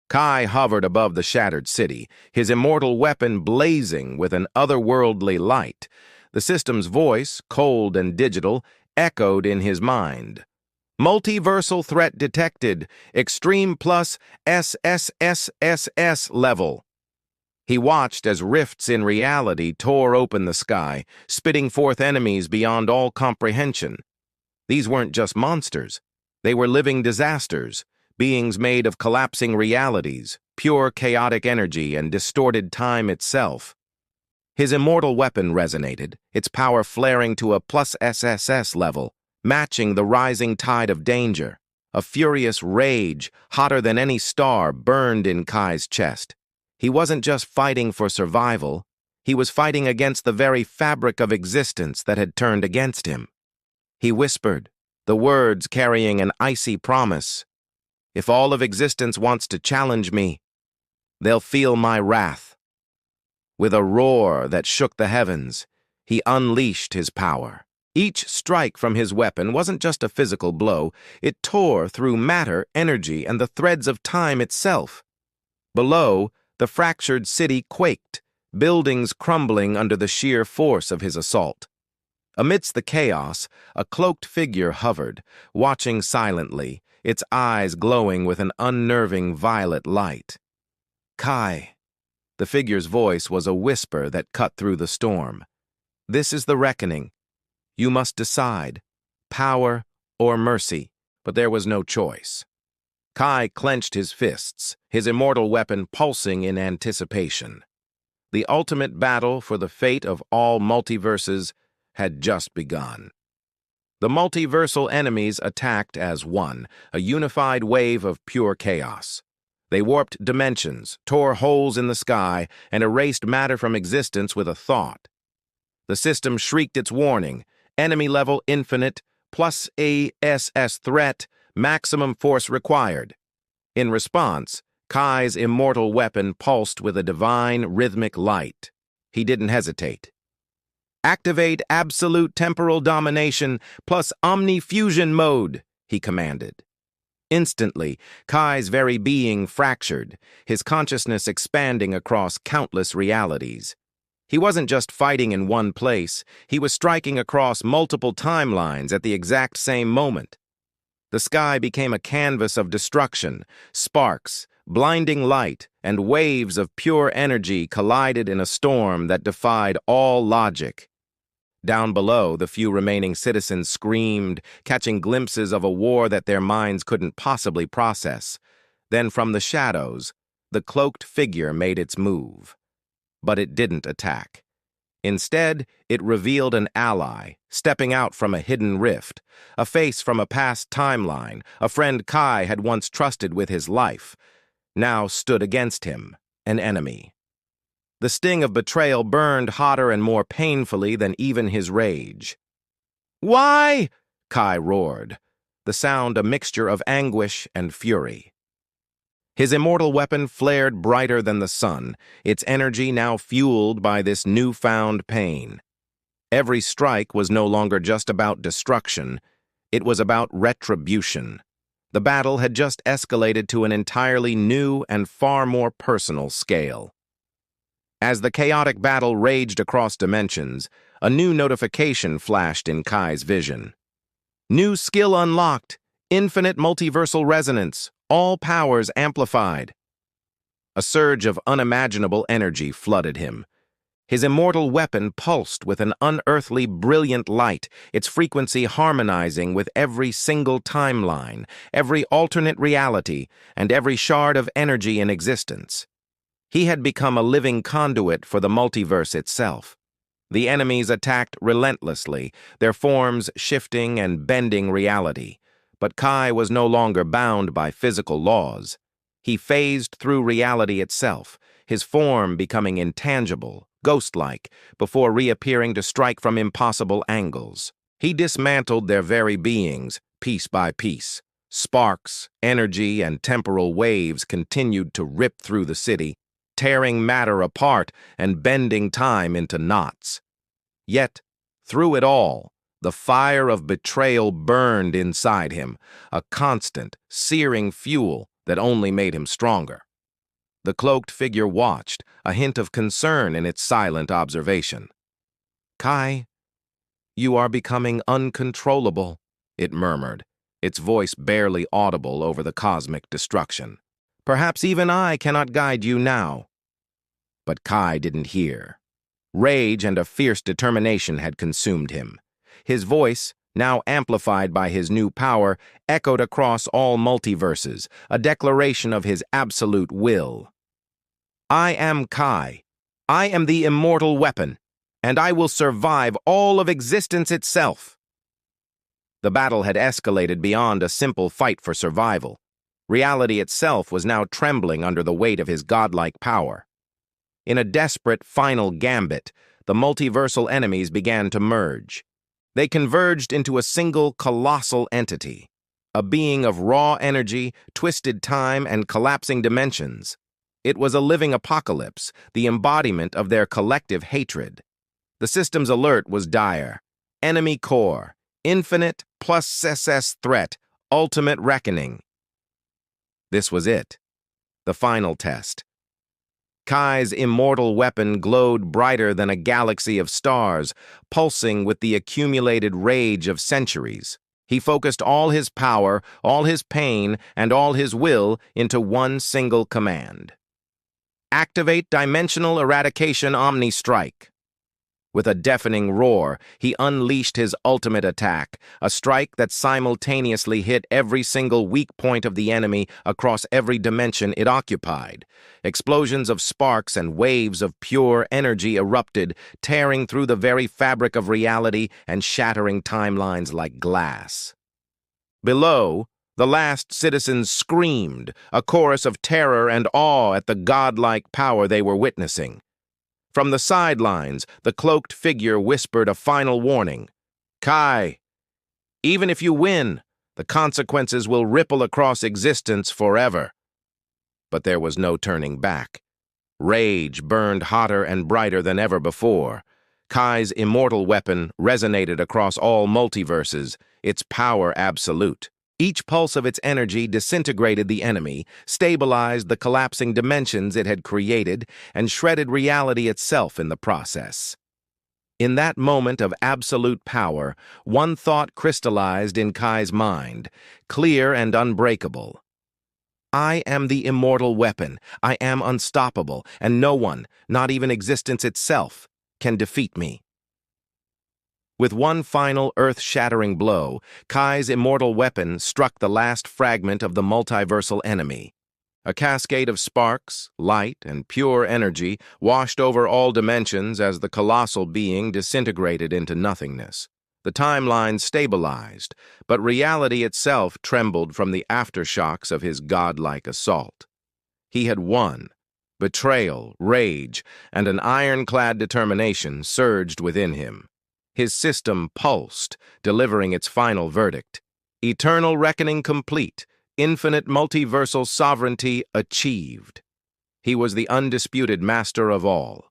Kai hovered above the shattered city, his immortal weapon blazing with an otherworldly light. The system's voice, cold and digital, echoed in his mind. Multiversal threat detected. Extreme plus SSSSS level. He watched as rifts in reality tore open the sky, spitting forth enemies beyond all comprehension. These weren't just monsters. They were living disasters, beings made of collapsing realities, pure chaotic energy, and distorted time itself. His immortal weapon resonated, its power flaring to a plus SSS level, matching the rising tide of danger. A furious rage, hotter than any star, burned in Kai's chest. He wasn't just fighting for survival, he was fighting against the very fabric of existence that had turned against him. He whispered, the words carrying an icy promise. If all of existence wants to challenge me, they'll feel my wrath. With a roar that shook the heavens, he unleashed his power. Each strike from his weapon wasn't just a physical blow, it tore through matter, energy, and the threads of time itself. Below, the fractured city quaked, buildings crumbling under the sheer force of his assault. Amidst the chaos, a cloaked figure hovered, watching silently, its eyes glowing with an unnerving violet light. Kai. The figure's voice was a whisper that cut through the storm. This is the reckoning. You must decide, power or mercy, but there was no choice. Kai clenched his fists, his immortal weapon pulsing in anticipation. The ultimate battle for the fate of all multiverses had just begun. The multiversal enemies attacked as one, a unified wave of pure chaos. They warped dimensions, tore holes in the sky, and erased matter from existence with a thought. The system shrieked its warning, enemy level infinite, plus ASS threat, maximum force required. In response, Kai's immortal weapon pulsed with a divine, rhythmic light. He didn't hesitate. Activate absolute temporal domination plus Omni fusion mode, he commanded. Instantly, Kai's very being fractured, his consciousness expanding across countless realities. He wasn't just fighting in one place, he was striking across multiple timelines at the exact same moment. The sky became a canvas of destruction, sparks, blinding light, and waves of pure energy collided in a storm that defied all logic. Down below, the few remaining citizens screamed, catching glimpses of a war that their minds couldn't possibly process. Then from the shadows, the cloaked figure made its move. But it didn't attack. Instead, it revealed an ally, stepping out from a hidden rift, a face from a past timeline, a friend Kai had once trusted with his life, now stood against him, an enemy. The sting of betrayal burned hotter and more painfully than even his rage. "Why?" Kai roared, the sound a mixture of anguish and fury. His immortal weapon flared brighter than the sun, its energy now fueled by this newfound pain. Every strike was no longer just about destruction, it was about retribution. The battle had just escalated to an entirely new and far more personal scale. As the chaotic battle raged across dimensions, a new notification flashed in Kai's vision. New skill unlocked, infinite multiversal resonance, all powers amplified. A surge of unimaginable energy flooded him. His immortal weapon pulsed with an unearthly brilliant light, its frequency harmonizing with every single timeline, every alternate reality, and every shard of energy in existence. He had become a living conduit for the multiverse itself. The enemies attacked relentlessly, their forms shifting and bending reality. But Kai was no longer bound by physical laws. He phased through reality itself, his form becoming intangible, ghost-like, before reappearing to strike from impossible angles. He dismantled their very beings, piece by piece. Sparks, energy, and temporal waves continued to rip through the city, tearing matter apart and bending time into knots. Yet, through it all, the fire of betrayal burned inside him, a constant, searing fuel that only made him stronger. The cloaked figure watched, a hint of concern in its silent observation. "Kai, you are becoming uncontrollable," it murmured, its voice barely audible over the cosmic destruction. "Perhaps even I cannot guide you now." But Kai didn't hear. Rage and a fierce determination had consumed him. His voice, now amplified by his new power, echoed across all multiverses, a declaration of his absolute will. "I am Kai. I am the Immortal Weapon, and I will survive all of existence itself." The battle had escalated beyond a simple fight for survival. Reality itself was now trembling under the weight of his godlike power. In a desperate final gambit, the multiversal enemies began to merge. They converged into a single colossal entity, a being of raw energy, twisted time, and collapsing dimensions. It was a living apocalypse, the embodiment of their collective hatred. The system's alert was dire. Enemy core, infinite plus SS threat, ultimate reckoning. This was it, the final test. Kai's immortal weapon glowed brighter than a galaxy of stars, pulsing with the accumulated rage of centuries. He focused all his power, all his pain, and all his will into one single command. Activate Dimensional Eradication Omni Strike. With a deafening roar, he unleashed his ultimate attack, a strike that simultaneously hit every single weak point of the enemy across every dimension it occupied. Explosions of sparks and waves of pure energy erupted, tearing through the very fabric of reality and shattering timelines like glass. Below, the last citizens screamed, a chorus of terror and awe at the godlike power they were witnessing. From the sidelines, the cloaked figure whispered a final warning. "Kai, even if you win, the consequences will ripple across existence forever." But there was no turning back. Rage burned hotter and brighter than ever before. Kai's immortal weapon resonated across all multiverses, its power absolute. Each pulse of its energy disintegrated the enemy, stabilized the collapsing dimensions it had created, and shredded reality itself in the process. In that moment of absolute power, one thought crystallized in Kai's mind, clear and unbreakable. "I am the immortal weapon. I am unstoppable, and no one, not even existence itself, can defeat me." With one final earth-shattering blow, Kai's immortal weapon struck the last fragment of the multiversal enemy. A cascade of sparks, light, and pure energy washed over all dimensions as the colossal being disintegrated into nothingness. The timeline stabilized, but reality itself trembled from the aftershocks of his godlike assault. He had won. Betrayal, rage, and an ironclad determination surged within him. His system pulsed, delivering its final verdict. Eternal reckoning complete, infinite multiversal sovereignty achieved. He was the undisputed master of all.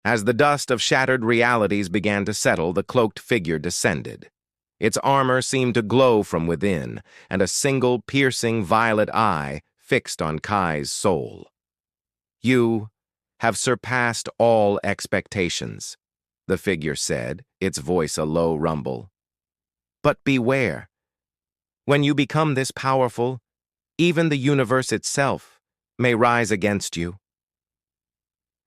As the dust of shattered realities began to settle, the cloaked figure descended. Its armor seemed to glow from within, and a single piercing violet eye fixed on Kai's soul. "You have surpassed all expectations," the figure said, its voice a low rumble. "But beware. When you become this powerful, even the universe itself may rise against you."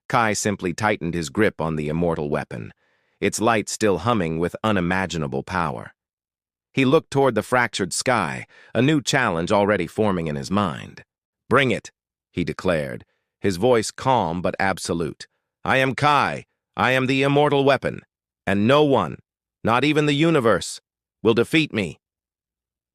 Kai simply tightened his grip on the immortal weapon, its light still humming with unimaginable power. He looked toward the fractured sky, a new challenge already forming in his mind. "Bring it," he declared, his voice calm but absolute. "I am Kai. I am the immortal weapon, and no one, not even the universe, will defeat me."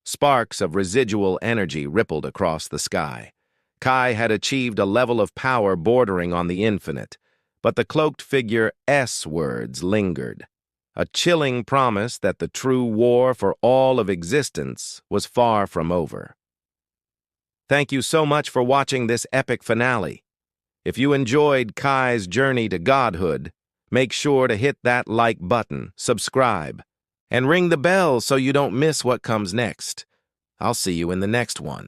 Sparks of residual energy rippled across the sky. Kai had achieved a level of power bordering on the infinite, but the cloaked figure's words lingered, a chilling promise that the true war for all of existence was far from over. Thank you so much for watching this epic finale. If you enjoyed Kai's journey to godhood, make sure to hit that like button, subscribe, and ring the bell so you don't miss what comes next. I'll see you in the next one.